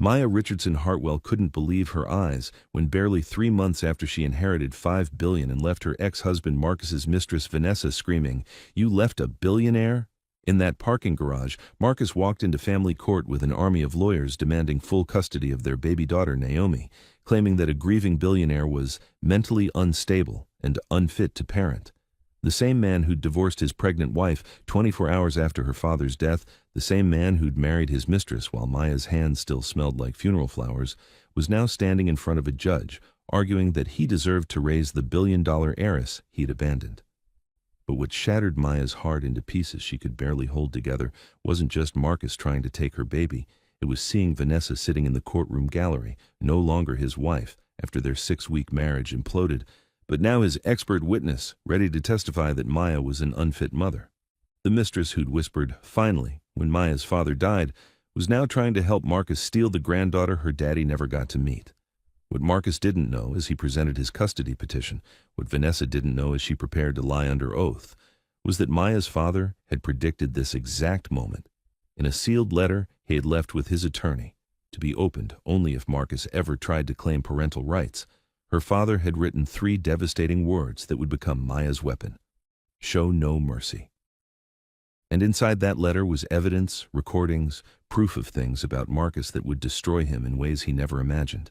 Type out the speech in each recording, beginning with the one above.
Maya Richardson Hartwell couldn't believe her eyes when barely 3 months after she inherited $5 billion and left her ex-husband Marcus's mistress Vanessa screaming, "You left a billionaire?" In that parking garage, Marcus walked into family court with an army of lawyers demanding full custody of their baby daughter Naomi, claiming that a grieving billionaire was mentally unstable and unfit to parent. The same man who'd divorced his pregnant wife 24 hours after her father's death, the same man who'd married his mistress while Maya's hands still smelled like funeral flowers, was now standing in front of a judge, arguing that he deserved to raise the billion-dollar heiress he'd abandoned. But what shattered Maya's heart into pieces she could barely hold together wasn't just Marcus trying to take her baby. It was seeing Vanessa sitting in the courtroom gallery, no longer his wife after their 6-week marriage imploded, but now his expert witness, ready to testify that Maya was an unfit mother. The mistress who'd whispered, "Finally," when Maya's father died, was now trying to help Marcus steal the granddaughter her daddy never got to meet. What Marcus didn't know as he presented his custody petition, what Vanessa didn't know as she prepared to lie under oath, was that Maya's father had predicted this exact moment. In a sealed letter he had left with his attorney, to be opened only if Marcus ever tried to claim parental rights, her father had written 3 devastating words that would become Maya's weapon: "Show no mercy." And inside that letter was evidence, recordings, proof of things about Marcus that would destroy him in ways he never imagined.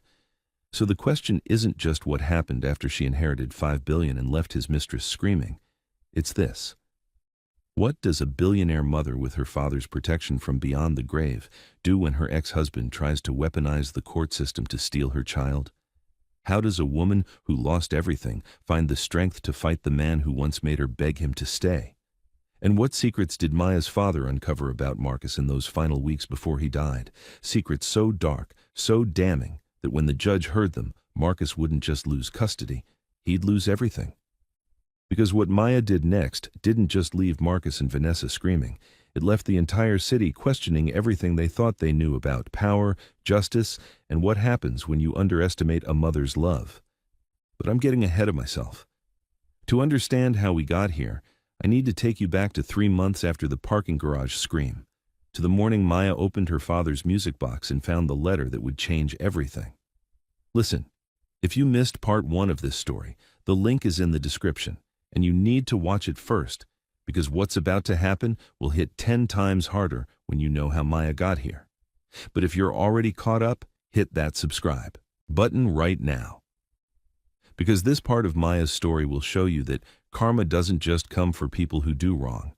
So the question isn't just what happened after she inherited $5 billion and left his mistress screaming. It's this: what does a billionaire mother with her father's protection from beyond the grave do when her ex-husband tries to weaponize the court system to steal her child? How does a woman who lost everything find the strength to fight the man who once made her beg him to stay? And what secrets did Maya's father uncover about Marcus in those final weeks before he died? Secrets so dark, so damning, that when the judge heard them, Marcus wouldn't just lose custody, he'd lose everything. Because what Maya did next didn't just leave Marcus and Vanessa screaming. It left the entire city questioning everything they thought they knew about power, justice, and what happens when you underestimate a mother's love. But I'm getting ahead of myself. To understand how we got here, I need to take you back to 3 months after the parking garage scream, to the morning Maya opened her father's music box and found the letter that would change everything. Listen, if you missed part 1 of this story, the link is in the description, and you need to watch it first, because what's about to happen will hit 10 times harder when you know how Maya got here. But if you're already caught up, hit that subscribe button right now. Because this part of Maya's story will show you that karma doesn't just come for people who do wrong.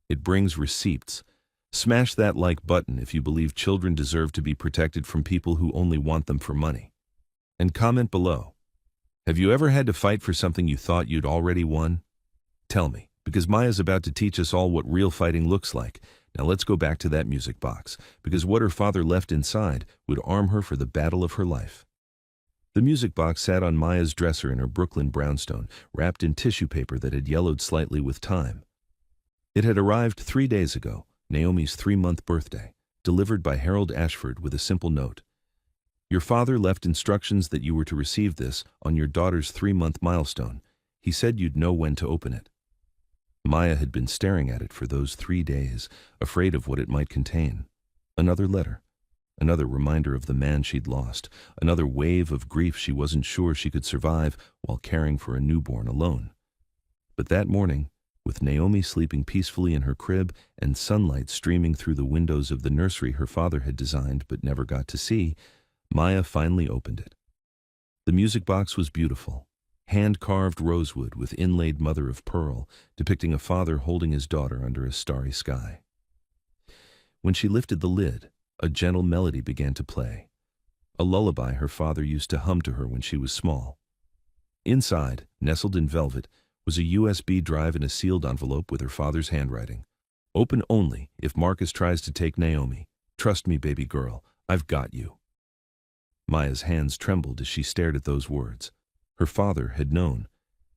It brings receipts. Smash that like button if you believe children deserve to be protected from people who only want them for money. And comment below. Have you ever had to fight for something you thought you'd already won? Tell me, because Maya's about to teach us all what real fighting looks like. Now let's go back to that music box, because what her father left inside would arm her for the battle of her life. The music box sat on Maya's dresser in her Brooklyn brownstone, wrapped in tissue paper that had yellowed slightly with time. It had arrived 3 days ago, Naomi's 3-month birthday, delivered by Harold Ashford with a simple note. Your father left instructions that you were to receive this on your daughter's 3-month milestone. He said you'd know when to open it. Maya had been staring at it for those 3 days, afraid of what it might contain. Another letter. Another reminder of the man she'd lost, another wave of grief she wasn't sure she could survive while caring for a newborn alone. But that morning, with Naomi sleeping peacefully in her crib and sunlight streaming through the windows of the nursery her father had designed but never got to see, Maya finally opened it. The music box was beautiful, hand-carved rosewood with inlaid mother of pearl, depicting a father holding his daughter under a starry sky. When she lifted the lid, a gentle melody began to play, a lullaby her father used to hum to her when she was small. Inside, nestled in velvet, was a USB drive in a sealed envelope with her father's handwriting. Open only if Marcus tries to take Naomi. Trust me, baby girl, I've got you. Maya's hands trembled as she stared at those words. Her father had known.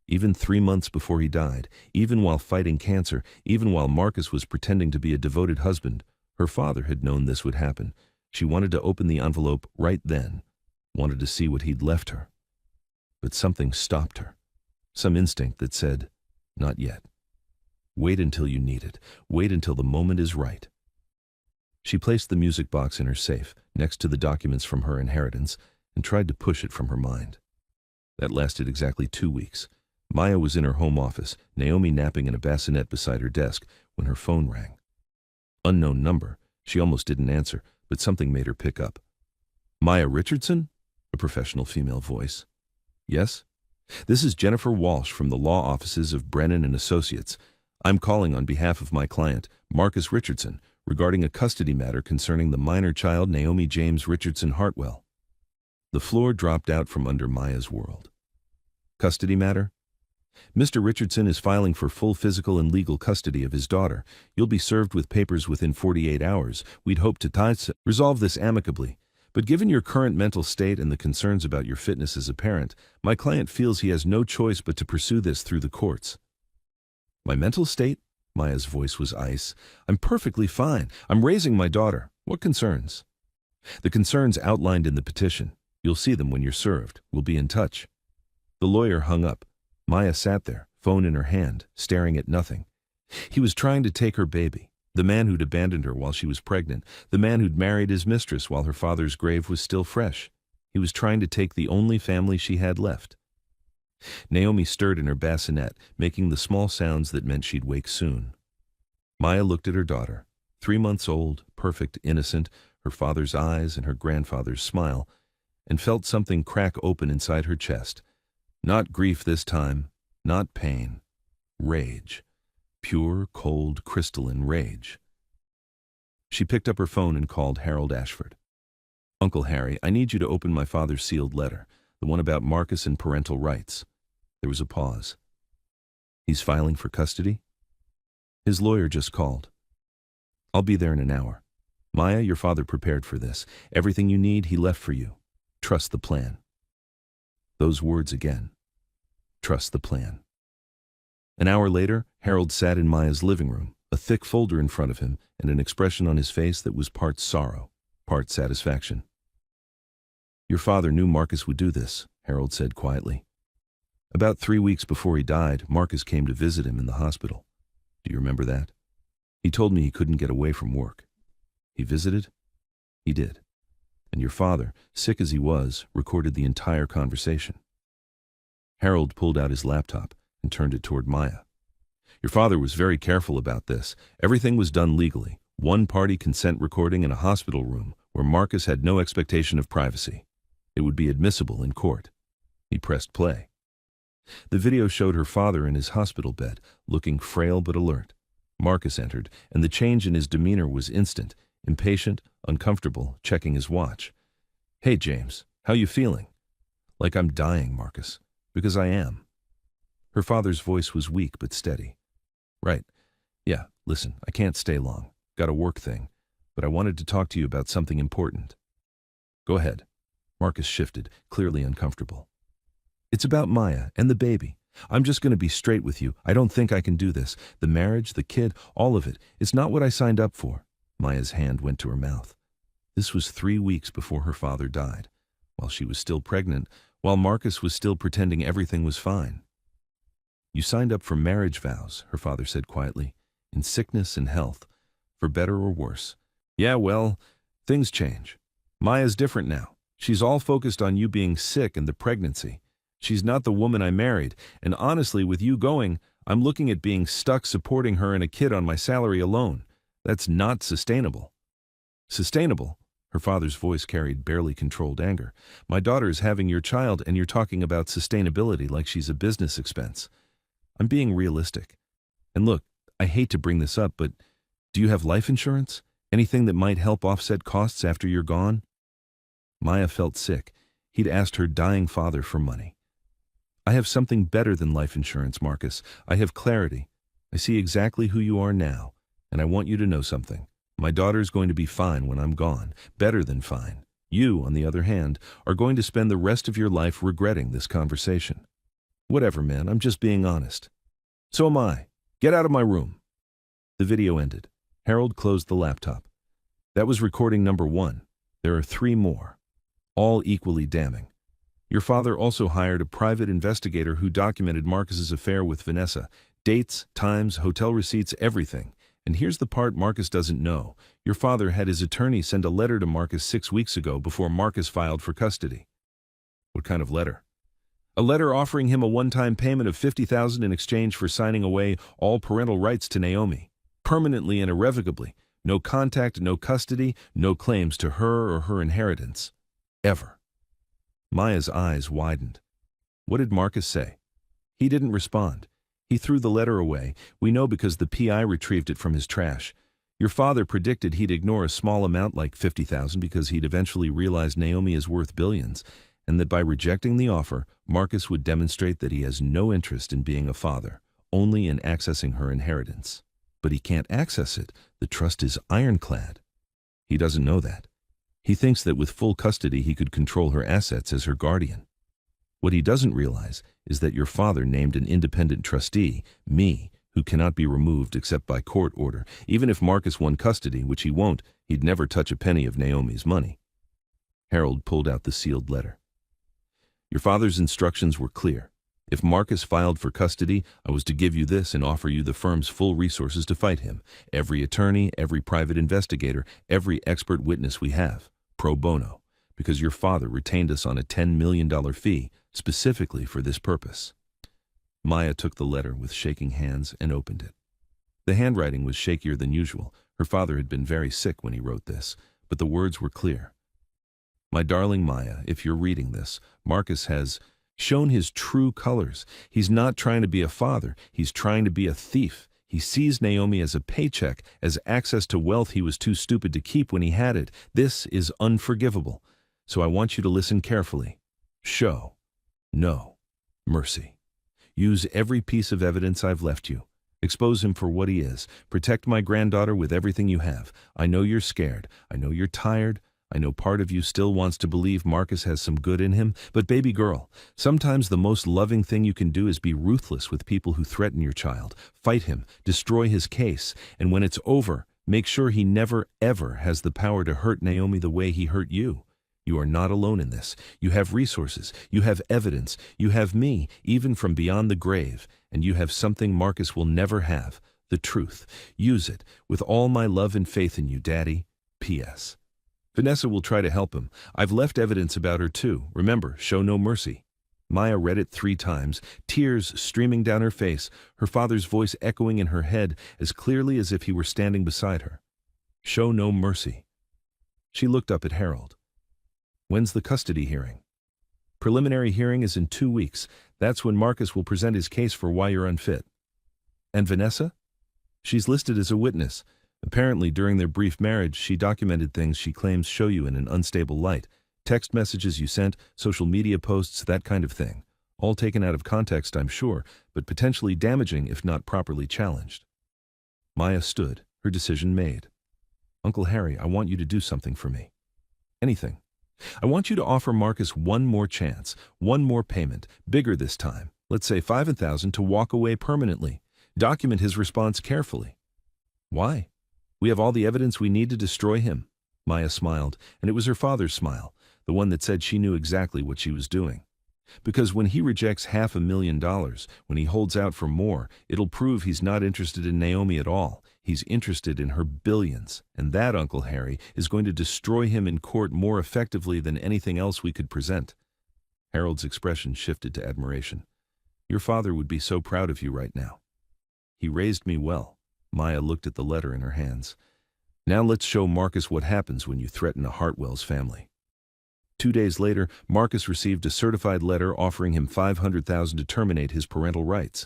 Even 3 months before he died, even while fighting cancer, even while Marcus was pretending to be a devoted husband, her father had known this would happen. She wanted to open the envelope right then, wanted to see what he'd left her. But something stopped her. Some instinct that said, not yet. Wait until you need it. Wait until the moment is right. She placed the music box in her safe, next to the documents from her inheritance, and tried to push it from her mind. That lasted exactly 2 weeks. Maya was in her home office, Naomi napping in a bassinet beside her desk, when her phone rang. Unknown number. She almost didn't answer, but something made her pick up. Maya Richardson? A professional female voice. Yes? This is Jennifer Walsh from the law offices of Brennan and Associates. I'm calling on behalf of my client, Marcus Richardson, regarding a custody matter concerning the minor child Naomi James Richardson Hartwell. The floor dropped out from under Maya's world. Custody matter? Mr. Richardson is filing for full physical and legal custody of his daughter. You'll be served with papers within 48 hours. We'd hope to resolve this amicably. But given your current mental state and the concerns about your fitness as a parent, my client feels he has no choice but to pursue this through the courts. My mental state? Maya's voice was ice. I'm perfectly fine. I'm raising my daughter. What concerns? The concerns outlined in the petition. You'll see them when you're served. We'll be in touch. The lawyer hung up. Maya sat there, phone in her hand, staring at nothing. He was trying to take her baby. The man who'd abandoned her while she was pregnant. The man who'd married his mistress while her father's grave was still fresh. He was trying to take the only family she had left. Naomi stirred in her bassinet, making the small sounds that meant she'd wake soon. Maya looked at her daughter, 3 months old, perfect, innocent, her father's eyes and her grandfather's smile, and felt something crack open inside her chest. Not grief this time, not pain. Rage. Pure, cold, crystalline rage. She picked up her phone and called Harold Ashford. Uncle Harry, I need you to open my father's sealed letter, the one about Marcus and parental rights. There was a pause. He's filing for custody? His lawyer just called. I'll be there in an hour. Maya, your father prepared for this. Everything you need, he left for you. Trust the plan. Those words again. Trust the plan. An hour later, Harold sat in Maya's living room, a thick folder in front of him and an expression on his face that was part sorrow, part satisfaction. Your father knew Marcus would do this, Harold said quietly. About 3 weeks before he died, Marcus came to visit him in the hospital. Do you remember that? He told me he couldn't get away from work. He visited? He did. And your father, sick as he was, recorded the entire conversation. Harold pulled out his laptop and turned it toward Maya. Your father was very careful about this. Everything was done legally. One-party consent recording in a hospital room where Marcus had no expectation of privacy. It would be admissible in court. He pressed play. The video showed her father in his hospital bed, looking frail but alert. Marcus entered, and the change in his demeanor was instant, impatient, uncomfortable, checking his watch. Hey, James, how you feeling? Like I'm dying, Marcus. Because I am. Her father's voice was weak but steady. Right. Yeah, listen, I can't stay long. Got a work thing. But I wanted to talk to you about something important. Go ahead. Marcus shifted, clearly uncomfortable. It's about Maya and the baby. I'm just going to be straight with you. I don't think I can do this. The marriage, the kid, all of it. It's not what I signed up for. Maya's hand went to her mouth. This was 3 weeks before her father died, while she was still pregnant, while Marcus was still pretending everything was fine. You signed up for marriage vows, her father said quietly, in sickness and health, for better or worse. Yeah, well, things change. Maya's different now. She's all focused on you being sick and the pregnancy. She's not the woman I married, and honestly, with you going, I'm looking at being stuck supporting her and a kid on my salary alone. That's not sustainable. Sustainable? Her father's voice carried barely controlled anger. My daughter is having your child and you're talking about sustainability like she's a business expense. I'm being realistic. And look, I hate to bring this up, but do you have life insurance? Anything that might help offset costs after you're gone? Maya felt sick. He'd asked her dying father for money. I have something better than life insurance, Marcus. I have clarity. I see exactly who you are now, and I want you to know something. My daughter's going to be fine when I'm gone, better than fine. You, on the other hand, are going to spend the rest of your life regretting this conversation. Whatever, man, I'm just being honest. So am I. Get out of my room. The video ended. Harold closed the laptop. That was recording number 1. There are 3 more, all equally damning. Your father also hired a private investigator who documented Marcus's affair with Vanessa. Dates, times, hotel receipts, everything. And here's the part Marcus doesn't know. Your father had his attorney send a letter to Marcus 6 weeks ago before Marcus filed for custody. What kind of letter? A letter offering him a one-time payment of $50,000 in exchange for signing away all parental rights to Naomi, permanently and irrevocably. No contact, no custody, no claims to her or her inheritance. Ever. Maya's eyes widened. What did Marcus say? He didn't respond. He threw the letter away. We know because the PI retrieved it from his trash. Your father predicted he'd ignore a small amount like $50,000 because he'd eventually realize Naomi is worth billions, and that by rejecting the offer, Marcus would demonstrate that he has no interest in being a father, only in accessing her inheritance. But he can't access it. The trust is ironclad. He doesn't know that. He thinks that with full custody he could control her assets as her guardian. What he doesn't realize is that your father named an independent trustee, me, who cannot be removed except by court order. Even if Marcus won custody, which he won't, he'd never touch a penny of Naomi's money. Harold pulled out the sealed letter. Your father's instructions were clear. If Marcus filed for custody, I was to give you this and offer you the firm's full resources to fight him. Every attorney, every private investigator, every expert witness we have, pro bono, because your father retained us on a $10 million fee, specifically for this purpose. Maya took the letter with shaking hands and opened it. The handwriting was shakier than usual. Her father had been very sick when he wrote this, but the words were clear. My darling Maya, if you're reading this, Marcus has shown his true colors. He's not trying to be a father. He's trying to be a thief. He sees Naomi as a paycheck, as access to wealth he was too stupid to keep when he had it. This is unforgivable. So I want you to listen carefully. Show no mercy. Use every piece of evidence I've left you. Expose him for what he is. Protect my granddaughter with everything you have. I know you're scared. I know you're tired. I know part of you still wants to believe Marcus has some good in him, but baby girl, sometimes the most loving thing you can do is be ruthless with people who threaten your child. Fight him, destroy his case, and when it's over, make sure he never, ever has the power to hurt Naomi the way he hurt you. You are not alone in this. You have resources, you have evidence, you have me, even from beyond the grave, and you have something Marcus will never have, the truth. Use it, with all my love and faith in you, Daddy. P.S. Vanessa will try to help him. I've left evidence about her too. Remember, show no mercy. Maya read it 3 times, tears streaming down her face, her father's voice echoing in her head as clearly as if he were standing beside her. Show no mercy. She looked up at Harold. When's the custody hearing? Preliminary hearing is in 2 weeks. That's when Marcus will present his case for why you're unfit. And Vanessa? She's listed as a witness. Apparently, during their brief marriage, she documented things she claims show you in an unstable light. Text messages you sent, social media posts, that kind of thing. All taken out of context, I'm sure, but potentially damaging if not properly challenged. Maya stood, her decision made. Uncle Harry, I want you to do something for me. Anything. I want you to offer Marcus one more chance, one more payment, bigger this time. Let's say $5,000 to walk away permanently. Document his response carefully. Why? We have all the evidence we need to destroy him. Maya smiled, and it was her father's smile, the one that said she knew exactly what she was doing. Because when he rejects $500,000, when he holds out for more, it'll prove he's not interested in Naomi at all. He's interested in her billions, and that, Uncle Harry, is going to destroy him in court more effectively than anything else we could present. Harold's expression shifted to admiration. Your father would be so proud of you right now. He raised me well. Maya looked at the letter in her hands. Now let's show Marcus what happens when you threaten a Hartwell's family. 2 days later, Marcus received a certified letter offering him $500,000 to terminate his parental rights.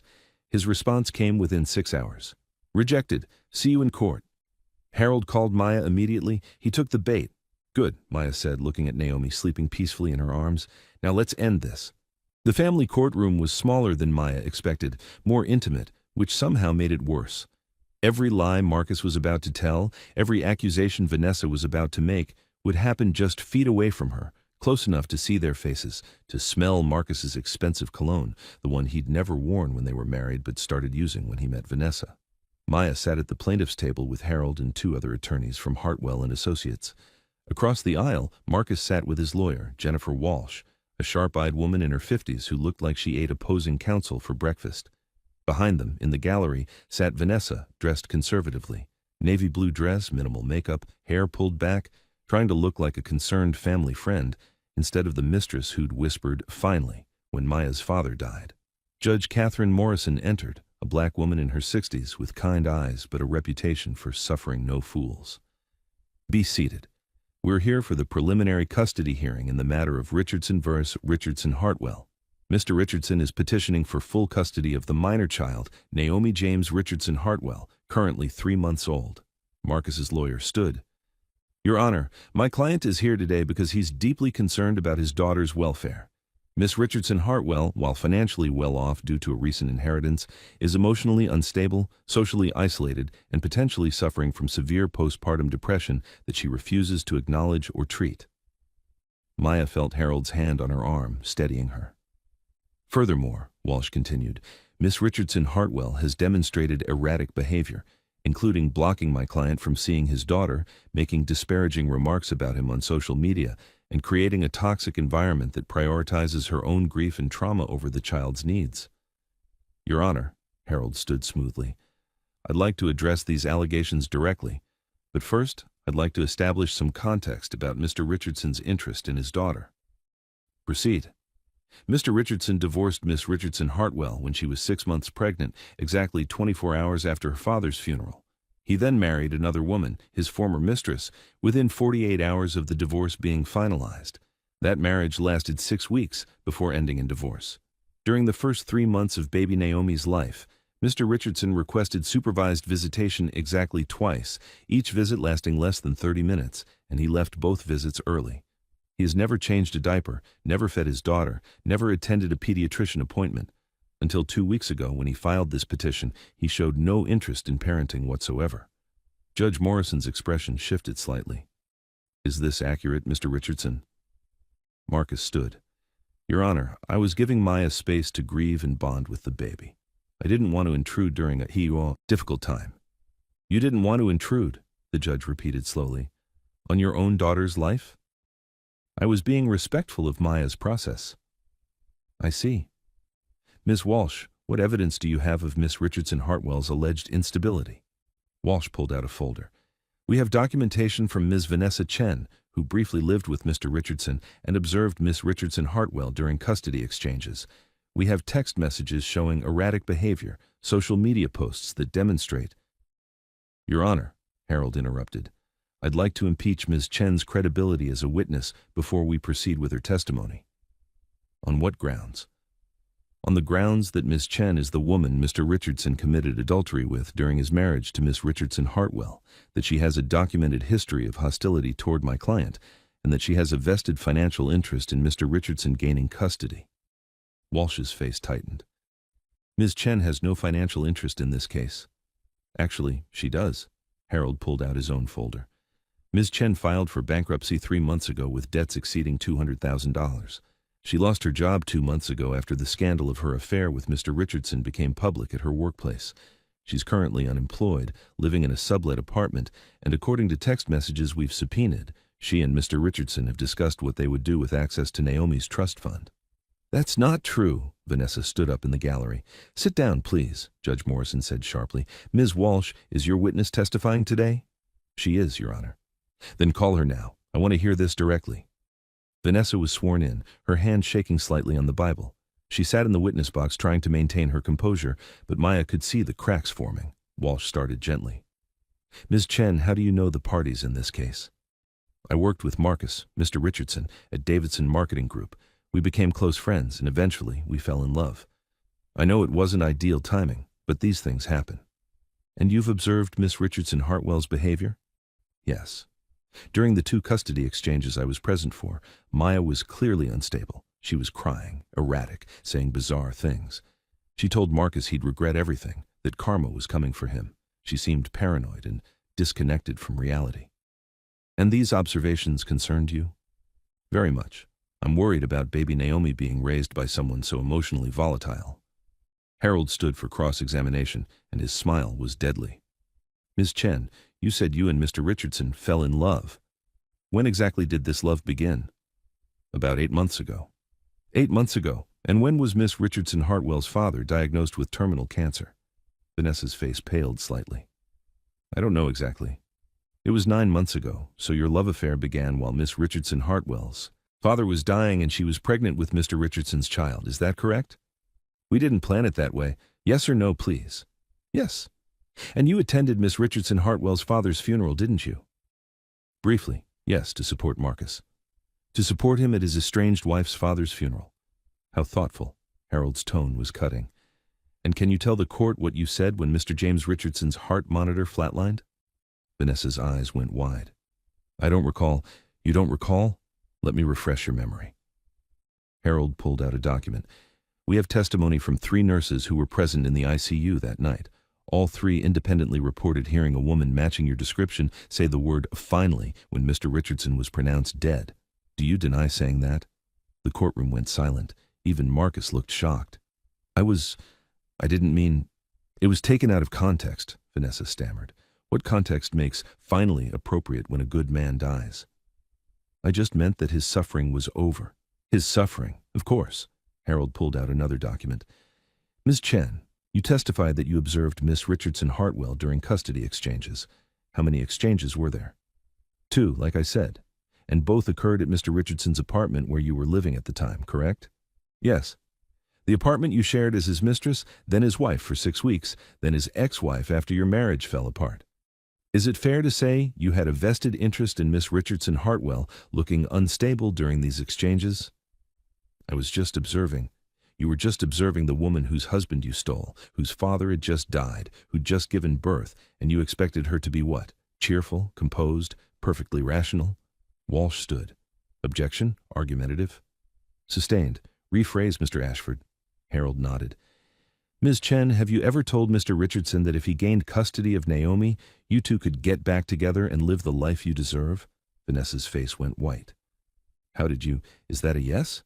His response came within 6 hours. Rejected. See you in court. Harold called Maya immediately. He took the bait. Good, Maya said, looking at Naomi sleeping peacefully in her arms. Now let's end this. The family courtroom was smaller than Maya expected, more intimate, which somehow made it worse. Every lie Marcus was about to tell, every accusation Vanessa was about to make, would happen just feet away from her, close enough to see their faces, to smell Marcus's expensive cologne, the one he'd never worn when they were married but started using when he met Vanessa. Maya sat at the plaintiff's table with Harold and 2 other attorneys from Hartwell and Associates. Across the aisle, Marcus sat with his lawyer, Jennifer Walsh, a sharp-eyed woman in her 50s who looked like she ate opposing counsel for breakfast. Behind them, in the gallery, sat Vanessa, dressed conservatively. Navy blue dress, minimal makeup, hair pulled back, trying to look like a concerned family friend, instead of the mistress who'd whispered, "Finally," when Maya's father died. Judge Catherine Morrison entered, a black woman in her 60s with kind eyes but a reputation for suffering no fools. "Be seated. We're here for the preliminary custody hearing in the matter of Richardson vs. Richardson Hartwell. Mr. Richardson is petitioning for full custody of the minor child, Naomi James Richardson Hartwell, currently 3 months old." Marcus's lawyer stood. "Your Honor, my client is here today because he's deeply concerned about his daughter's welfare. Miss Richardson Hartwell, while financially well off due to a recent inheritance, is emotionally unstable, socially isolated, and potentially suffering from severe postpartum depression that she refuses to acknowledge or treat." Maya felt Harold's hand on her arm, steadying her. "Furthermore," Walsh continued, "Miss Richardson Hartwell has demonstrated erratic behavior, including blocking my client from seeing his daughter, making disparaging remarks about him on social media, and creating a toxic environment that prioritizes her own grief and trauma over the child's needs." "Your Honor," Harold stood smoothly, "I'd like to address these allegations directly, but first I'd like to establish some context about Mr. Richardson's interest in his daughter." "Proceed." "Mr. Richardson divorced Miss Richardson Hartwell when she was 6 months pregnant, exactly 24 hours after her father's funeral. He then married another woman, his former mistress, within 48 hours of the divorce being finalized. That marriage lasted 6 weeks before ending in divorce. During the first 3 months of baby Naomi's life, Mr. Richardson requested supervised visitation exactly twice, each visit lasting less than 30 minutes, and he left both visits early. He has never changed a diaper, never fed his daughter, never attended a pediatrician appointment. Until 2 weeks ago, when he filed this petition, he showed no interest in parenting whatsoever." Judge Morrison's expression shifted slightly. "Is this accurate, Mr. Richardson?" Marcus stood. "Your Honor, I was giving Maya space to grieve and bond with the baby. I didn't want to intrude during a difficult time." "You didn't want to intrude," the judge repeated slowly, "on your own daughter's life?" "I was being respectful of Maya's process." "I see. Ms. Walsh, what evidence do you have of Miss Richardson Hartwell's alleged instability?" Walsh pulled out a folder. "We have documentation from Ms. Vanessa Chen, who briefly lived with Mr. Richardson and observed Miss Richardson Hartwell during custody exchanges. We have text messages showing erratic behavior, social media posts that demonstrate—" "Your Honor," Harold interrupted, "I'd like to impeach Ms. Chen's credibility as a witness before we proceed with her testimony." "On what grounds?" "On the grounds that Miss Chen is the woman Mr. Richardson committed adultery with during his marriage to Miss Richardson Hartwell, that she has a documented history of hostility toward my client, and that she has a vested financial interest in Mr. Richardson gaining custody." Walsh's face tightened. "Ms. Chen has no financial interest in this case." "Actually, she does." Harold pulled out his own folder. "Ms. Chen filed for bankruptcy 3 months ago with debts exceeding $200,000. She lost her job 2 months ago after the scandal of her affair with Mr. Richardson became public at her workplace. She's currently unemployed, living in a sublet apartment, and according to text messages we've subpoenaed, she and Mr. Richardson have discussed what they would do with access to Naomi's trust fund." "That's not true." Vanessa stood up in the gallery. "Sit down, please," Judge Morrison said sharply. "Ms. Walsh, is your witness testifying today?" "She is, Your Honor." "Then call her now. I want to hear this directly." Vanessa was sworn in, her hand shaking slightly on the Bible. She sat in the witness box trying to maintain her composure, but Maya could see the cracks forming. Walsh started gently. "Ms. Chen, how do you know the parties in this case?" "I worked with Marcus, Mr. Richardson, at Davidson Marketing Group. We became close friends, and eventually we fell in love. I know it wasn't ideal timing, but these things happen." "And you've observed Miss Richardson Hartwell's behavior?" "Yes. During the 2 custody exchanges I was present for, Maya was clearly unstable. She was crying, erratic, saying bizarre things. She told Marcus he'd regret everything, that karma was coming for him. She seemed paranoid and disconnected from reality." "And these observations concerned you?" "Very much. I'm worried about baby Naomi being raised by someone so emotionally volatile." Harold stood for cross-examination, and his smile was deadly. "Ms. Chen, you said you and Mr. Richardson fell in love. When exactly did this love begin?" "About 8 months ago." 8 months ago, And when was Miss Richardson Hartwell's father diagnosed with terminal cancer? Vanessa's face paled slightly. I don't know exactly. It was 9 months ago, so your love affair began while Miss Richardson Hartwell's father was dying and she was pregnant with Mr. Richardson's child. Is that correct? We didn't plan it that way. Yes or no, please? Yes. And you attended Miss Richardson Hartwell's father's funeral, didn't you? Briefly, yes, to support Marcus. To support him at his estranged wife's father's funeral. How thoughtful. Harold's tone was cutting. And can you tell the court what you said when Mr. James Richardson's heart monitor flatlined? Vanessa's eyes went wide. I don't recall. You don't recall? Let me refresh your memory. Harold pulled out a document. We have testimony from 3 nurses who were present in the ICU that night. All 3 independently reported hearing a woman matching your description say the word finally when Mr. Richardson was pronounced dead. Do you deny saying that? The courtroom went silent. Even Marcus looked shocked. I didn't mean... It was taken out of context, Vanessa stammered. What context makes finally appropriate when a good man dies? I just meant that his suffering was over. His suffering, of course. Harold pulled out another document. Ms. Chen, you testified that you observed Miss Richardson Hartwell during custody exchanges. How many exchanges were there? 2, like I said. And both occurred at Mr. Richardson's apartment where you were living at the time, correct? Yes. The apartment you shared as his mistress, then his wife for 6 weeks, then his ex-wife after your marriage fell apart. Is it fair to say you had a vested interest in Miss Richardson Hartwell looking unstable during these exchanges? I was just observing. You were just observing the woman whose husband you stole, whose father had just died, who'd just given birth, and you expected her to be what? Cheerful, composed, perfectly rational? Walsh stood. Objection? Argumentative? Sustained. Rephrase, Mr. Ashford. Harold nodded. Ms. Chen, have you ever told Mr. Richardson that if he gained custody of Naomi, you two could get back together and live the life you deserve? Vanessa's face went white. How did you... Is that a yes?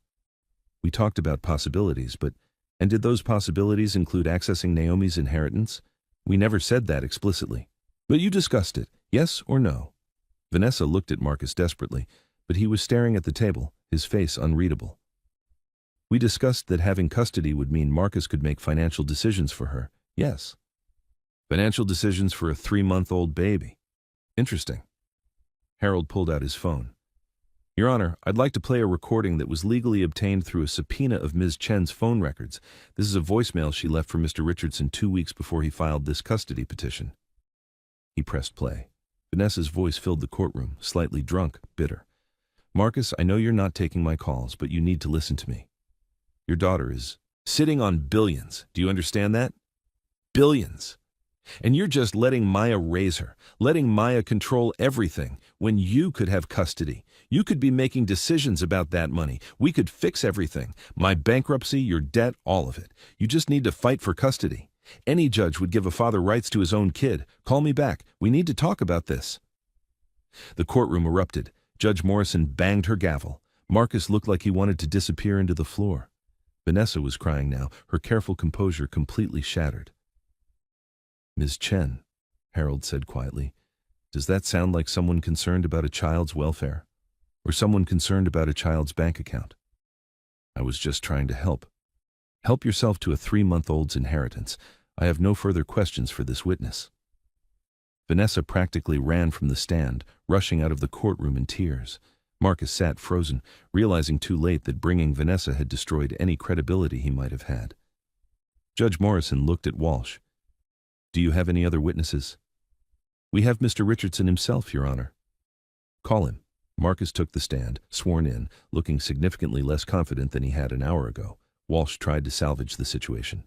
We talked about possibilities, but... And did those possibilities include accessing Naomi's inheritance? We never said that explicitly. But you discussed it, yes or no? Vanessa looked at Marcus desperately, but he was staring at the table, his face unreadable. We discussed that having custody would mean Marcus could make financial decisions for her, yes. Financial decisions for a 3-month-old baby. Interesting. Harold pulled out his phone. Your Honor, I'd like to play a recording that was legally obtained through a subpoena of Ms. Chen's phone records. This is a voicemail she left for Mr. Richardson 2 weeks before he filed this custody petition. He pressed play. Vanessa's voice filled the courtroom, slightly drunk, bitter. Marcus, I know you're not taking my calls, but you need to listen to me. Your daughter is sitting on billions. Do you understand that? Billions. And you're just letting Maya raise her, letting Maya control everything when you could have custody. You could be making decisions about that money. We could fix everything. My bankruptcy, your debt, all of it. You just need to fight for custody. Any judge would give a father rights to his own kid. Call me back. We need to talk about this. The courtroom erupted. Judge Morrison banged her gavel. Marcus looked like he wanted to disappear into the floor. Vanessa was crying now, her careful composure completely shattered. Ms. Chen, Harold said quietly, does that sound like someone concerned about a child's welfare? Or someone concerned about a child's bank account? I was just trying to help. Help yourself to a 3-month-old's inheritance. I have no further questions for this witness. Vanessa practically ran from the stand, rushing out of the courtroom in tears. Marcus sat frozen, realizing too late that bringing Vanessa had destroyed any credibility he might have had. Judge Morrison looked at Walsh. Do you have any other witnesses? We have Mr. Richardson himself, Your Honor. Call him. Marcus took the stand, sworn in, looking significantly less confident than he had an hour ago. Walsh tried to salvage the situation.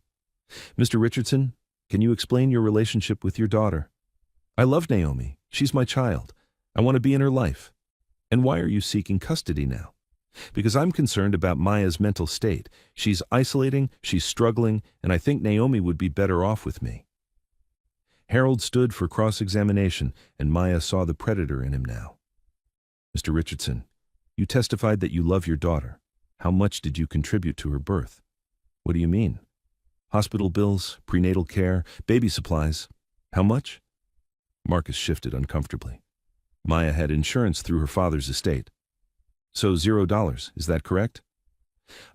Mr. Richardson, can you explain your relationship with your daughter? I love Naomi. She's my child. I want to be in her life. And why are you seeking custody now? Because I'm concerned about Maya's mental state. She's isolating, she's struggling, and I think Naomi would be better off with me. Harold stood for cross-examination, and Maya saw the predator in him now. Mr. Richardson, you testified that you love your daughter. How much did you contribute to her birth? What do you mean? Hospital bills, prenatal care, baby supplies. How much? Marcus shifted uncomfortably. Maya had insurance through her father's estate. So $0, is that correct?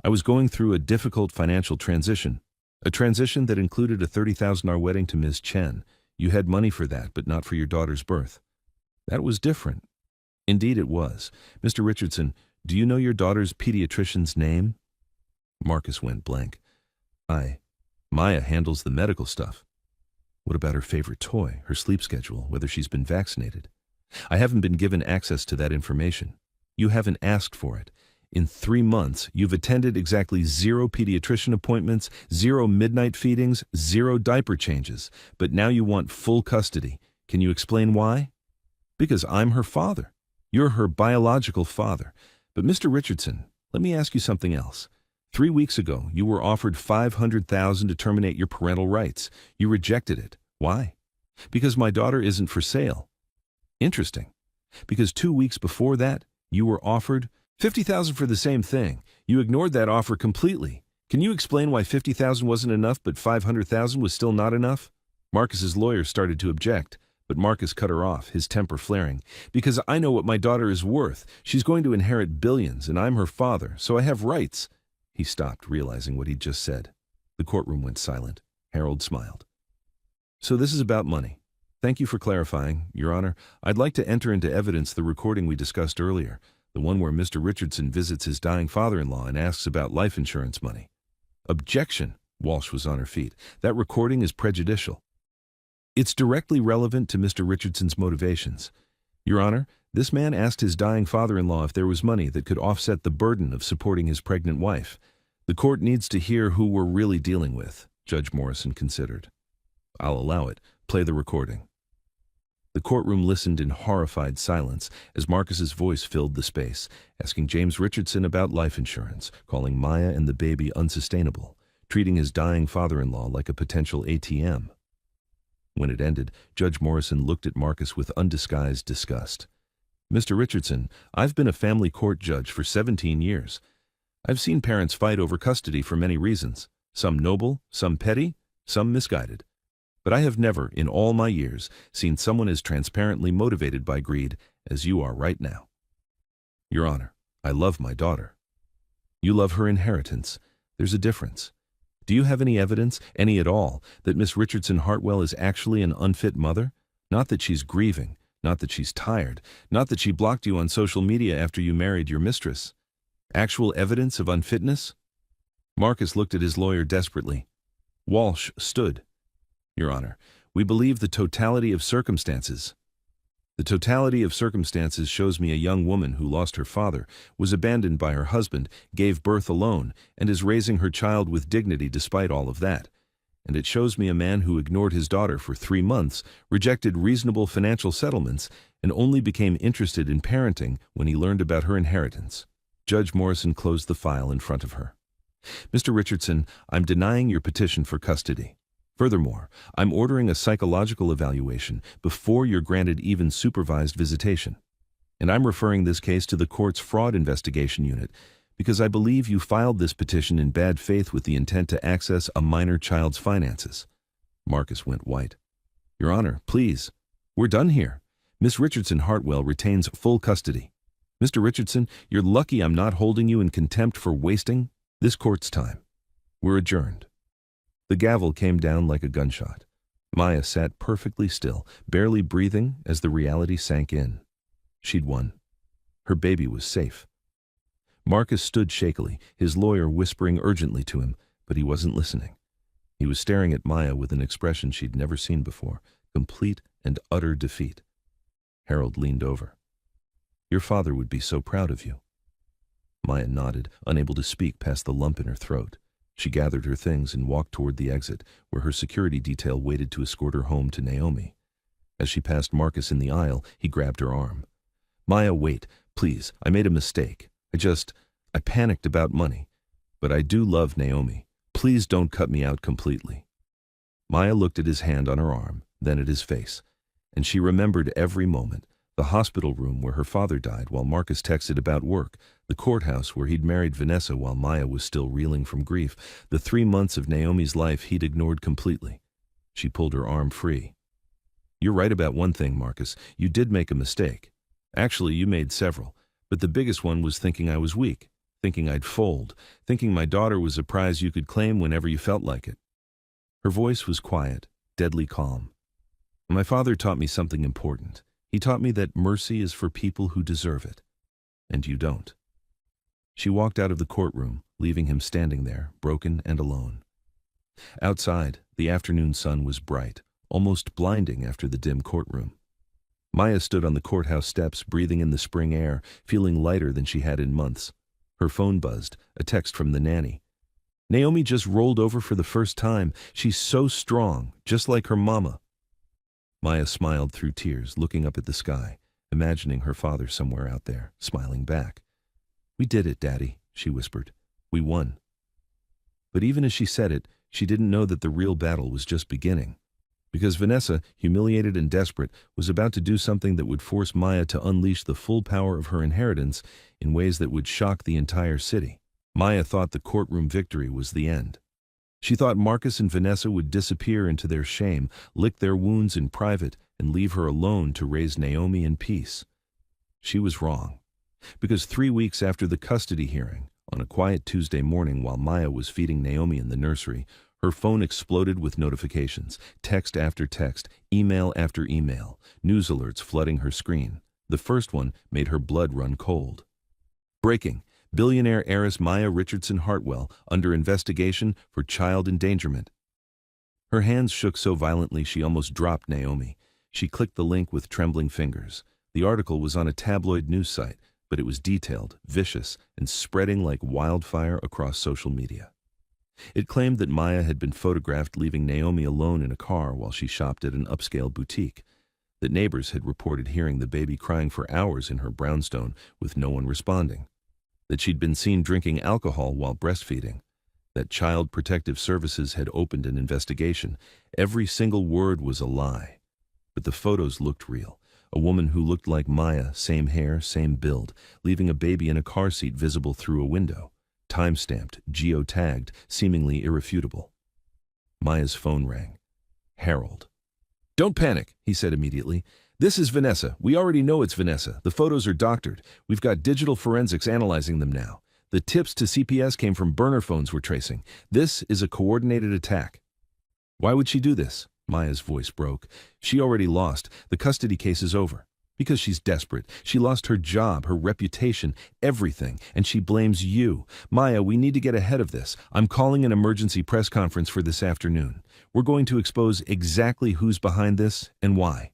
I was going through a difficult financial transition. A transition that included a $30,000 wedding to Ms. Chen. You had money for that, but not for your daughter's birth. That was different. Indeed it was. Mr. Richardson, do you know your daughter's pediatrician's name? Marcus went blank. Maya handles the medical stuff. What about her favorite toy, her sleep schedule, whether she's been vaccinated? I haven't been given access to that information. You haven't asked for it. In 3 months, you've attended exactly 0 pediatrician appointments, 0 midnight feedings, 0 diaper changes, but now you want full custody. Can you explain why? Because I'm her father. You're her biological father. But Mr. Richardson, let me ask you something else. 3 weeks ago, you were offered $500,000 to terminate your parental rights. You rejected it. Why? Because my daughter isn't for sale. Interesting. Because 2 weeks before that, you were offered $50,000 for the same thing. You ignored that offer completely. Can you explain why $50,000 wasn't enough but $500,000 was still not enough? Marcus's lawyer started to object, but Marcus cut her off, his temper flaring. Because I know what my daughter is worth. She's going to inherit billions, and I'm her father, so I have rights. He stopped, realizing what he'd just said. The courtroom went silent. Harold smiled. So this is about money. Thank you for clarifying, Your Honor. I'd like to enter into evidence the recording we discussed earlier, the one where Mr. Richardson visits his dying father-in-law and asks about life insurance money. Objection! Walsh was on her feet. That recording is prejudicial. It's directly relevant to Mr. Richardson's motivations. Your Honor, this man asked his dying father-in-law if there was money that could offset the burden of supporting his pregnant wife. The court needs to hear who we're really dealing with, Judge Morrison considered. I'll allow it. Play the recording. The courtroom listened in horrified silence as Marcus's voice filled the space, asking James Richardson about life insurance, calling Maya and the baby unsustainable, treating his dying father-in-law like a potential ATM. When it ended, Judge Morrison looked at Marcus with undisguised disgust. Mr. Richardson, I've been a family court judge for 17 years. I've seen parents fight over custody for many reasons, some noble, some petty, some misguided. But I have never, in all my years, seen someone as transparently motivated by greed as you are right now. Your Honor, I love my daughter. You love her inheritance. There's a difference. Do you have any evidence, any at all, that Miss Richardson Hartwell is actually an unfit mother? Not that she's grieving, not that she's tired, not that she blocked you on social media after you married your mistress. Actual evidence of unfitness? Marcus looked at his lawyer desperately. Walsh stood. Your Honor, we believe the totality of circumstances. The totality of circumstances shows me a young woman who lost her father, was abandoned by her husband, gave birth alone, and is raising her child with dignity despite all of that. And it shows me a man who ignored his daughter for 3 months, rejected reasonable financial settlements, and only became interested in parenting when he learned about her inheritance. Judge Morrison closed the file in front of her. Mr. Richardson, I'm denying your petition for custody. Furthermore, I'm ordering a psychological evaluation before you're granted even supervised visitation. And I'm referring this case to the court's fraud investigation unit because I believe you filed this petition in bad faith with the intent to access a minor child's finances. Marcus went white. Your Honor, please. We're done here. Miss Richardson Hartwell retains full custody. Mr. Richardson, you're lucky I'm not holding you in contempt for wasting this court's time. We're adjourned. The gavel came down like a gunshot. Maya sat perfectly still, barely breathing as the reality sank in. She'd won. Her baby was safe. Marcus stood shakily, his lawyer whispering urgently to him, but he wasn't listening. He was staring at Maya with an expression she'd never seen before, complete and utter defeat. Harold leaned over. Your father would be so proud of you. Maya nodded, unable to speak past the lump in her throat. She gathered her things and walked toward the exit, where her security detail waited to escort her home to Naomi. As she passed Marcus in the aisle, he grabbed her arm. Maya, wait, please, I made a mistake. I panicked about money. But I do love Naomi. Please don't cut me out completely. Maya looked at his hand on her arm, then at his face, and she remembered every moment. The hospital room where her father died while Marcus texted about work, the courthouse where he'd married Vanessa while Maya was still reeling from grief, the 3 months of Naomi's life he'd ignored completely. She pulled her arm free. You're right about one thing, Marcus. You did make a mistake. Actually, you made several, but the biggest one was thinking I was weak. thinking I'd fold, thinking my daughter was a prize you could claim whenever you felt like it. Her voice was quiet, deadly calm. My father taught me something important. He taught me that mercy is for people who deserve it, and you don't. She walked out of the courtroom, leaving him standing there, broken and alone. Outside, the afternoon sun was bright, almost blinding after the dim courtroom. Maya stood on the courthouse steps, breathing in the spring air, feeling lighter than she had in months. Her phone buzzed, a text from the nanny. Naomi just rolled over for the first time. She's so strong, just like her mama. Maya smiled through tears, looking up at the sky, imagining her father somewhere out there, smiling back. "We did it, Daddy," she whispered. "We won." But even as she said it, she didn't know that the real battle was just beginning. Because Vanessa, humiliated and desperate, was about to do something that would force Maya to unleash the full power of her inheritance in ways that would shock the entire city. Maya thought the courtroom victory was the end. She thought Marcus and Vanessa would disappear into their shame, lick their wounds in private, and leave her alone to raise Naomi in peace. She was wrong. Because 3 weeks after the custody hearing, on a quiet Tuesday morning while Maya was feeding Naomi in the nursery, her phone exploded with notifications, text after text, email after email, news alerts flooding her screen. The first one made her blood run cold. Breaking. Billionaire heiress Maya Richardson Hartwell under investigation for child endangerment. Her hands shook so violently she almost dropped Naomi. She clicked the link with trembling fingers. The article was on a tabloid news site, but it was detailed, vicious, and spreading like wildfire across social media. It claimed that Maya had been photographed leaving Naomi alone in a car while she shopped at an upscale boutique, that neighbors had reported hearing the baby crying for hours in her brownstone with no one responding, that she'd been seen drinking alcohol while breastfeeding, that Child Protective Services had opened an investigation. Every single word was a lie. But the photos looked real. A woman who looked like Maya, same hair, same build, leaving a baby in a car seat visible through a window. Time-stamped, geotagged, seemingly irrefutable. Maya's phone rang. Harold. "Don't panic," he said immediately. "This is Vanessa. We already know it's Vanessa. The photos are doctored. We've got digital forensics analyzing them now. The tips to CPS came from burner phones we're tracing. This is a coordinated attack." "Why would she do this?" Maya's voice broke. "She already lost. The custody case is over. Because she's desperate. She lost her job, her reputation, everything, and she blames you. Maya, we need to get ahead of this. I'm calling an emergency press conference for this afternoon. We're going to expose exactly who's behind this and why."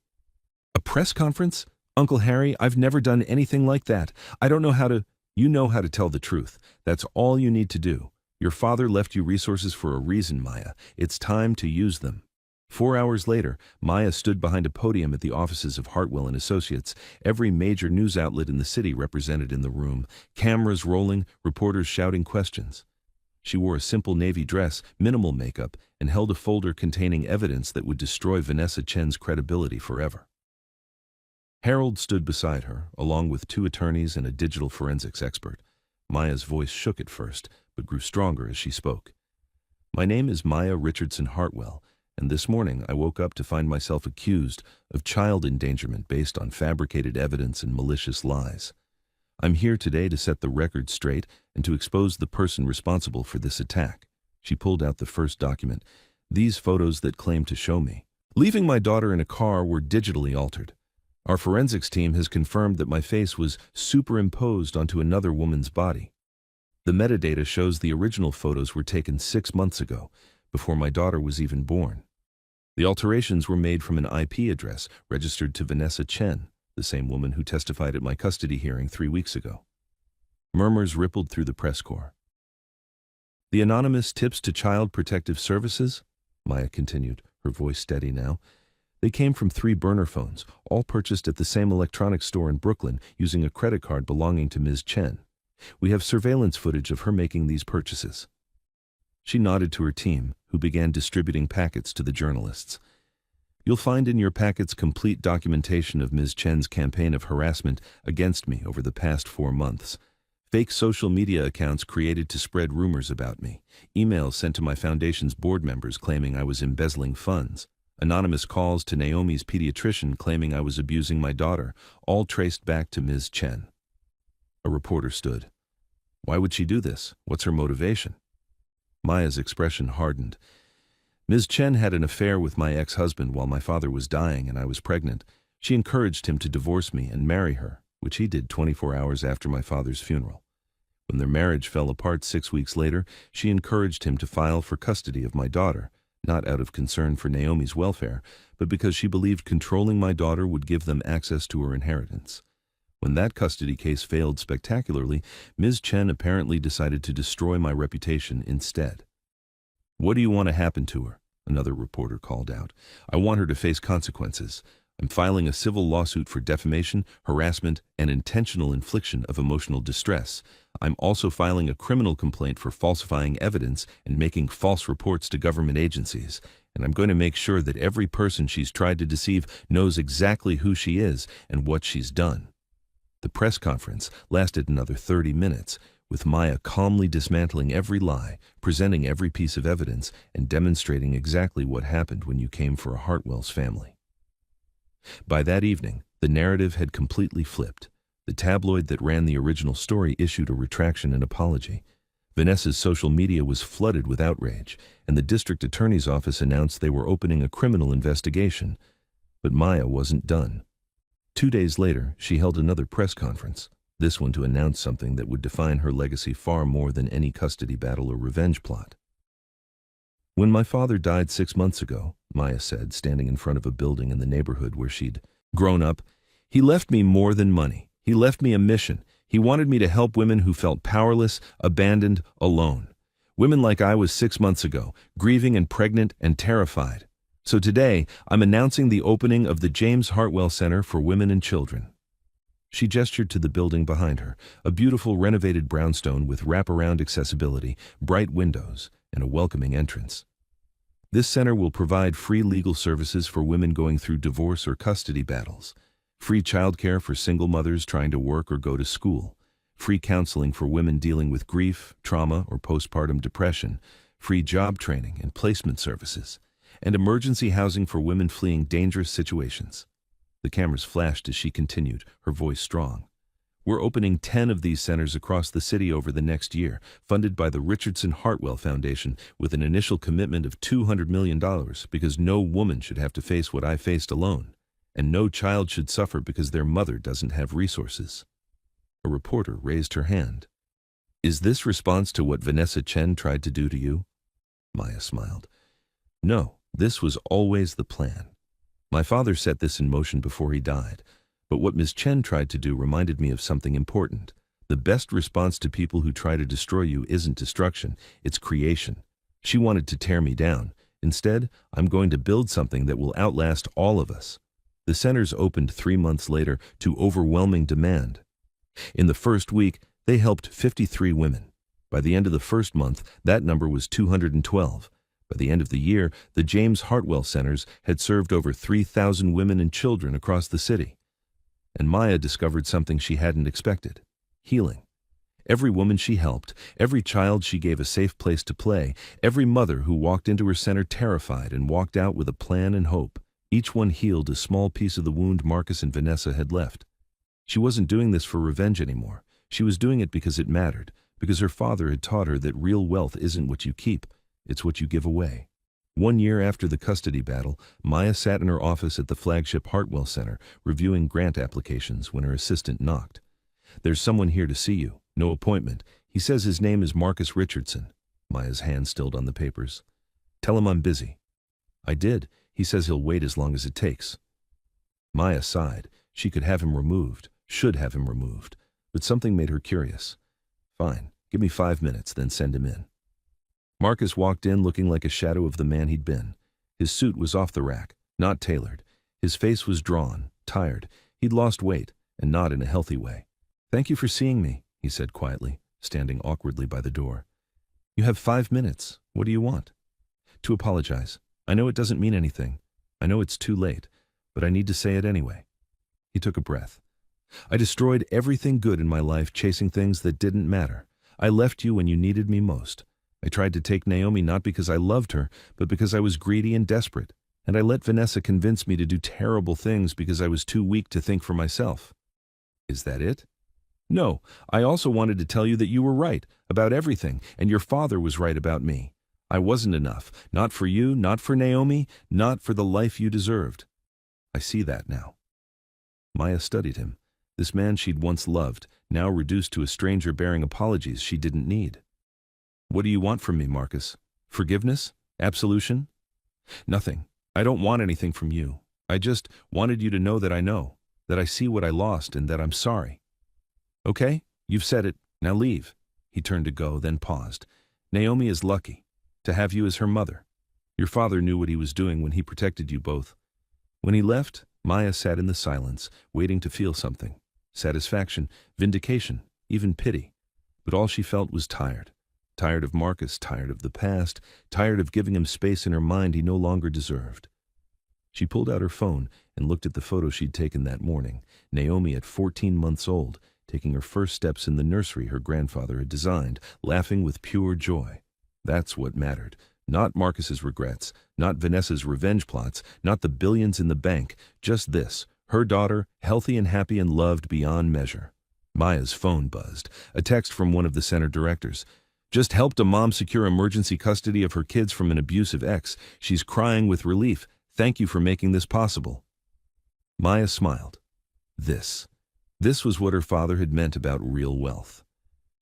"A press conference? Uncle Harry, I've never done anything like that. I don't know how to—" "You know how to tell the truth. That's all you need to do. Your father left you resources for a reason, Maya. It's time to use them." 4 hours later, Maya stood behind a podium at the offices of Hartwell and Associates, every major news outlet in the city represented in the room, cameras rolling, reporters shouting questions. She wore a simple navy dress, minimal makeup, and held a folder containing evidence that would destroy Vanessa Chen's credibility forever. Harold stood beside her, along with 2 attorneys and a digital forensics expert. Maya's voice shook at first, but grew stronger as she spoke. "My name is Maya Richardson Hartwell, and this morning I woke up to find myself accused of child endangerment based on fabricated evidence and malicious lies. I'm here today to set the record straight and to expose the person responsible for this attack." She pulled out the first document. "These photos that claim to show me leaving my daughter in a car were digitally altered. Our forensics team has confirmed that my face was superimposed onto another woman's body. The metadata shows the original photos were taken 6 months ago, before my daughter was even born. The alterations were made from an IP address registered to Vanessa Chen, the same woman who testified at my custody hearing 3 weeks ago." Murmurs rippled through the press corps. "The anonymous tips to Child Protective Services?" Maya continued, her voice steady now. "They came from 3 burner phones, all purchased at the same electronics store in Brooklyn using a credit card belonging to Ms. Chen. We have surveillance footage of her making these purchases." She nodded to her team, who began distributing packets to the journalists. "You'll find in your packets complete documentation of Ms. Chen's campaign of harassment against me over the past 4 months. Fake social media accounts created to spread rumors about me. Emails sent to my foundation's board members claiming I was embezzling funds. Anonymous calls to Naomi's pediatrician claiming I was abusing my daughter, all traced back to Ms. Chen." A reporter stood. Why would she do this? What's her motivation? Maya's expression hardened. Ms. Chen had an affair with my ex-husband while my father was dying and I was pregnant. She encouraged him to divorce me and marry her, which he did 24 hours after my father's funeral. When their marriage fell apart 6 weeks later, she encouraged him to file for custody of my daughter, not out of concern for Naomi's welfare, but because she believed controlling my daughter would give them access to her inheritance. When that custody case failed spectacularly, Ms. Chen apparently decided to destroy my reputation instead. "What do you want to happen to her?" another reporter called out. "I want her to face consequences. I'm filing a civil lawsuit for defamation, harassment, and intentional infliction of emotional distress. I'm also filing a criminal complaint for falsifying evidence and making false reports to government agencies. And I'm going to make sure that every person she's tried to deceive knows exactly who she is and what she's done." The press conference lasted another 30 minutes, with Maya calmly dismantling every lie, presenting every piece of evidence, and demonstrating exactly what happened when you came for a Hartwell's family. By that evening, the narrative had completely flipped. The tabloid that ran the original story issued a retraction and apology. Vanessa's social media was flooded with outrage, and the district attorney's office announced they were opening a criminal investigation. But Maya wasn't done. 2 days later, she held another press conference, this one to announce something that would define her legacy far more than any custody battle or revenge plot. "When my father died 6 months ago," Maya said, standing in front of a building in the neighborhood where she'd grown up, "he left me more than money. He left me a mission. He wanted me to help women who felt powerless, abandoned, alone. Women like I was 6 months ago, grieving and pregnant and terrified. So today, I'm announcing the opening of the James Hartwell Center for Women and Children." She gestured to the building behind her, a beautiful renovated brownstone with wraparound accessibility, bright windows, and a welcoming entrance. "This center will provide free legal services for women going through divorce or custody battles, free childcare for single mothers trying to work or go to school, free counseling for women dealing with grief, trauma, or postpartum depression, free job training and placement services, and emergency housing for women fleeing dangerous situations." The cameras flashed as she continued, her voice strong. "We're opening 10 of these centers across the city over the next year, funded by the Richardson Hartwell Foundation with an initial commitment of $200 million because no woman should have to face what I faced alone, and no child should suffer because their mother doesn't have resources." A reporter raised her hand. "Is this response to what Vanessa Chen tried to do to you?" Maya smiled. "No, this was always the plan. My father set this in motion before he died. But what Ms. Chen tried to do reminded me of something important. The best response to people who try to destroy you isn't destruction, it's creation. She wanted to tear me down. Instead, I'm going to build something that will outlast all of us." The centers opened 3 months later to overwhelming demand. In the first week, they helped 53 women. By the end of the first month, that number was 212. By the end of the year, the James Hartwell Centers had served over 3,000 women and children across the city. And Maya discovered something she hadn't expected: healing. Every woman she helped, every child she gave a safe place to play, every mother who walked into her center terrified and walked out with a plan and hope, each one healed a small piece of the wound Marcus and Vanessa had left. She wasn't doing this for revenge anymore. She was doing it because it mattered, because her father had taught her that real wealth isn't what you keep, it's what you give away. 1 year after the custody battle, Maya sat in her office at the flagship Hartwell Center, reviewing grant applications when her assistant knocked. "There's someone here to see you. No appointment. He says his name is Marcus Richardson." Maya's hand stilled on the papers. "Tell him I'm busy." "I did. He says he'll wait as long as it takes." Maya sighed. She could have him removed, should have him removed, but something made her curious. "Fine. Give me 5 minutes, then send him in." Marcus walked in looking like a shadow of the man he'd been. His suit was off the rack, not tailored. His face was drawn, tired. He'd lost weight, and not in a healthy way. "Thank you for seeing me," he said quietly, standing awkwardly by the door. "You have 5 minutes. What do you want?" "To apologize. I know it doesn't mean anything. I know it's too late, but I need to say it anyway." He took a breath. "I destroyed everything good in my life chasing things that didn't matter. I left you when you needed me most. I tried to take Naomi not because I loved her, but because I was greedy and desperate. And I let Vanessa convince me to do terrible things because I was too weak to think for myself." "Is that it?" No, I also wanted to tell you that you were right about everything, and your father was right about me. I wasn't enough, not for you, not for Naomi, not for the life you deserved. I see that now. Maya studied him. This man she'd once loved, now reduced to a stranger bearing apologies she didn't need. What do you want from me, Marcus? Forgiveness? Absolution? Nothing. I don't want anything from you. I just wanted you to know, that I see what I lost and that I'm sorry. Okay, you've said it. Now leave. He turned to go, then paused. Naomi is lucky to have you as her mother. Your father knew what he was doing when he protected you both. When he left, Maya sat in the silence, waiting to feel something. Satisfaction, vindication, even pity. But all she felt was tired. Tired of Marcus, tired of the past, tired of giving him space in her mind he no longer deserved. She pulled out her phone and looked at the photo she'd taken that morning, Naomi at 14 months old, taking her first steps in the nursery her grandfather had designed, laughing with pure joy. That's what mattered. Not Marcus's regrets, not Vanessa's revenge plots, not the billions in the bank, just this, her daughter, healthy and happy and loved beyond measure. Maya's phone buzzed, a text from one of the center directors. Just helped a mom secure emergency custody of her kids from an abusive ex. She's crying with relief. Thank you for making this possible. Maya smiled. This was what her father had meant about real wealth.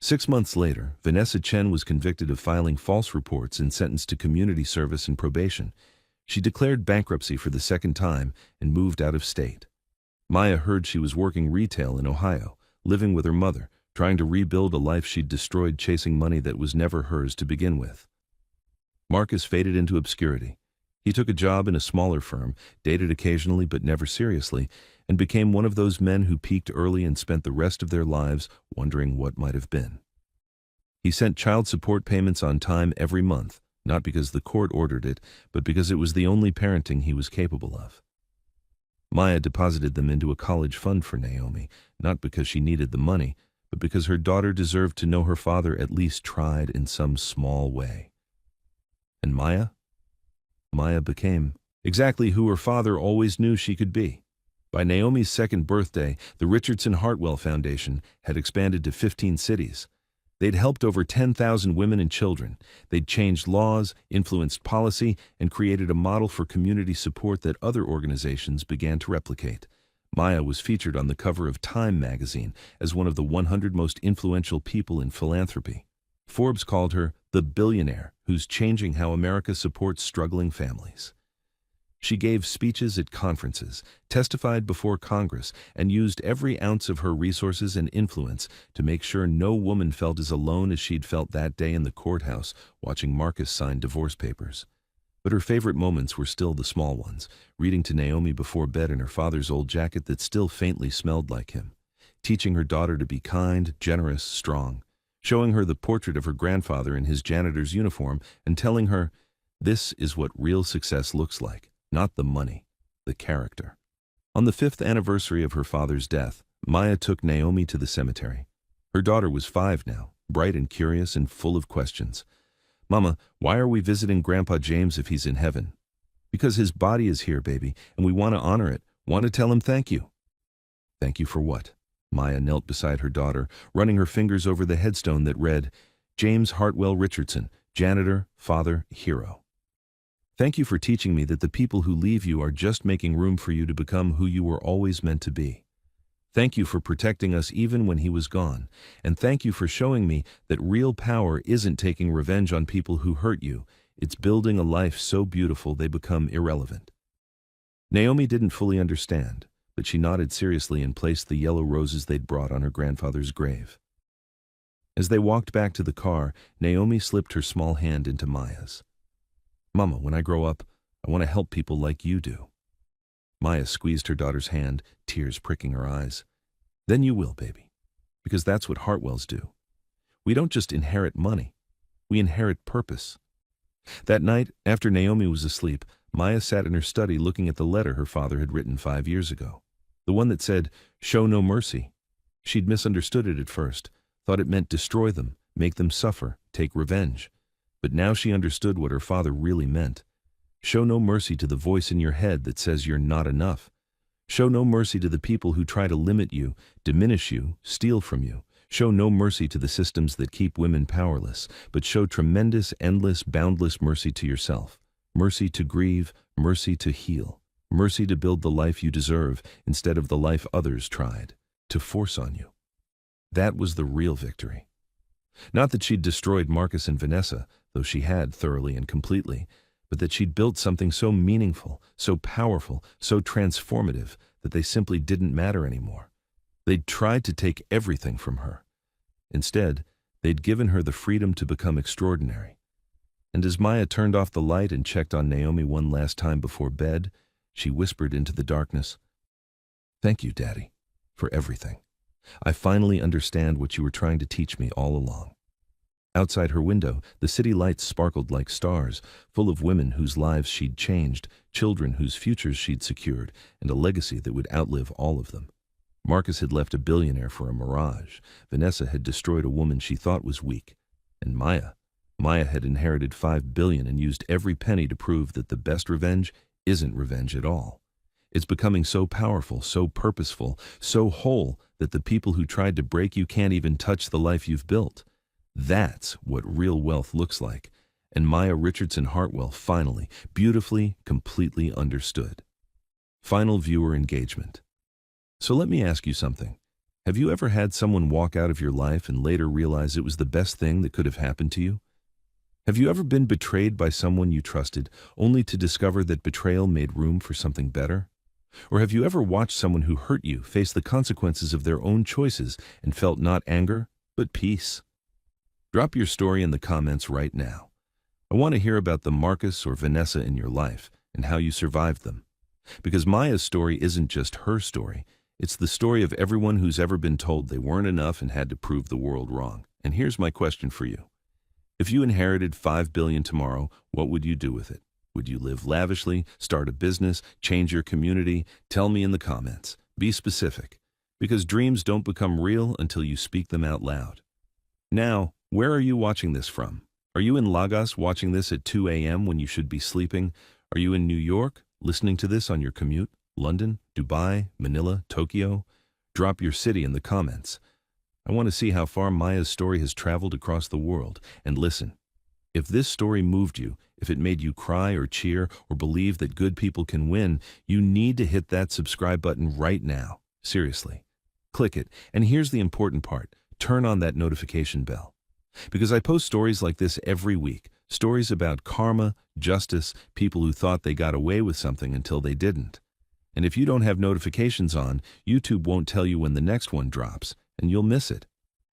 6 months later, Vanessa Chen was convicted of filing false reports and sentenced to community service and probation. She declared bankruptcy for the second time and moved out of state. Maya heard she was working retail in Ohio, living with her mother, trying to rebuild a life she'd destroyed chasing money that was never hers to begin with. Marcus faded into obscurity. He took a job in a smaller firm, dated occasionally but never seriously, and became one of those men who peaked early and spent the rest of their lives wondering what might have been. He sent child support payments on time every month, not because the court ordered it, but because it was the only parenting he was capable of. Maya deposited them into a college fund for Naomi, not because she needed the money, but because her daughter deserved to know her father at least tried in some small way. And Maya? Maya became exactly who her father always knew she could be. By Naomi's second birthday, the Richardson Hartwell Foundation had expanded to 15 cities. They'd helped over 10,000 women and children. They'd changed laws, influenced policy, and created a model for community support that other organizations began to replicate. Maya was featured on the cover of Time magazine as one of the 100 most influential people in philanthropy. Forbes called her the billionaire who's changing how America supports struggling families. She gave speeches at conferences, testified before Congress, and used every ounce of her resources and influence to make sure no woman felt as alone as she'd felt that day in the courthouse watching Marcus sign divorce papers. But her favorite moments were still the small ones, reading to Naomi before bed in her father's old jacket that still faintly smelled like him, teaching her daughter to be kind, generous, strong, showing her the portrait of her grandfather in his janitor's uniform and telling her, this is what real success looks like. Not the money, the character. On the 5th anniversary of her father's death, Maya took Naomi to the cemetery. Her daughter was 5 now, bright and curious and full of questions. Mama, why are we visiting Grandpa James if he's in heaven? Because his body is here, baby, and we want to honor it, want to tell him thank you. Thank you for what? Maya knelt beside her daughter, running her fingers over the headstone that read, James Hartwell Richardson, janitor, father, hero. Thank you for teaching me that the people who leave you are just making room for you to become who you were always meant to be. Thank you for protecting us even when he was gone, and thank you for showing me that real power isn't taking revenge on people who hurt you, it's building a life so beautiful they become irrelevant. Naomi didn't fully understand, but she nodded seriously and placed the yellow roses they'd brought on her grandfather's grave. As they walked back to the car, Naomi slipped her small hand into Maya's. Mama, when I grow up, I want to help people like you do. Maya squeezed her daughter's hand, tears pricking her eyes. Then you will, baby, because that's what Hartwells do. We don't just inherit money, we inherit purpose. That night, after Naomi was asleep, Maya sat in her study looking at the letter her father had written 5 years ago. The one that said, show no mercy. She'd misunderstood it at first, thought it meant destroy them, make them suffer, take revenge. But now she understood what her father really meant. Show no mercy to the voice in your head that says you're not enough. Show no mercy to the people who try to limit you, diminish you, steal from you. Show no mercy to the systems that keep women powerless, but show tremendous, endless, boundless mercy to yourself. Mercy to grieve, mercy to heal. Mercy to build the life you deserve instead of the life others tried to force on you. That was the real victory. Not that she'd destroyed Marcus and Vanessa, though she had thoroughly and completely, but that she'd built something so meaningful, so powerful, so transformative that they simply didn't matter anymore. They'd tried to take everything from her. Instead, they'd given her the freedom to become extraordinary. And as Maya turned off the light and checked on Naomi one last time before bed, she whispered into the darkness, "Thank you, Daddy, for everything. I finally understand what you were trying to teach me all along." Outside her window, the city lights sparkled like stars, full of women whose lives she'd changed, children whose futures she'd secured, and a legacy that would outlive all of them. Marcus had left a billionaire for a mirage. Vanessa had destroyed a woman she thought was weak. And Maya had inherited 5 billion and used every penny to prove that the best revenge isn't revenge at all. It's becoming so powerful, so purposeful, so whole that the people who tried to break you can't even touch the life you've built. That's what real wealth looks like. And Maya Richardson Hartwell finally, beautifully, completely understood. Final viewer engagement. So let me ask you something. Have you ever had someone walk out of your life and later realize it was the best thing that could have happened to you? Have you ever been betrayed by someone you trusted, only to discover that betrayal made room for something better? Or have you ever watched someone who hurt you face the consequences of their own choices and felt not anger, but peace? Drop your story in the comments right now. I want to hear about the Marcus or Vanessa in your life and how you survived them. Because Maya's story isn't just her story. It's the story of everyone who's ever been told they weren't enough and had to prove the world wrong. And here's my question for you. If you inherited 5 billion tomorrow, what would you do with it? Would you live lavishly, start a business, change your community? Tell me in the comments. Be specific. Because dreams don't become real until you speak them out loud. Now, where are you watching this from? Are you in Lagos watching this at 2 a.m. when you should be sleeping? Are you in New York listening to this on your commute? London, Dubai, Manila, Tokyo? Drop your city in the comments. I want to see how far Maya's story has traveled across the world. And listen, if this story moved you, if it made you cry or cheer or believe that good people can win, you need to hit that subscribe button right now. Seriously. Click it. And here's the important part. Turn on that notification bell. Because I post stories like this every week. Stories about karma, justice, people who thought they got away with something until they didn't. And if you don't have notifications on, YouTube won't tell you when the next one drops, and you'll miss it.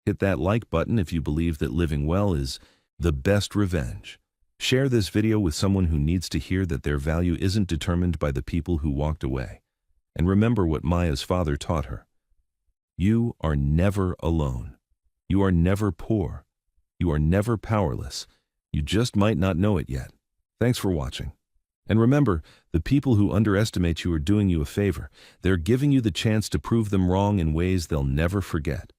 Hit that like button if you believe that living well is the best revenge. Share this video with someone who needs to hear that their value isn't determined by the people who walked away. And remember what Maya's father taught her. You are never alone. You are never poor. You are never powerless. You just might not know it yet. Thanks for watching. And remember, the people who underestimate you are doing you a favor. They're giving you the chance to prove them wrong in ways they'll never forget.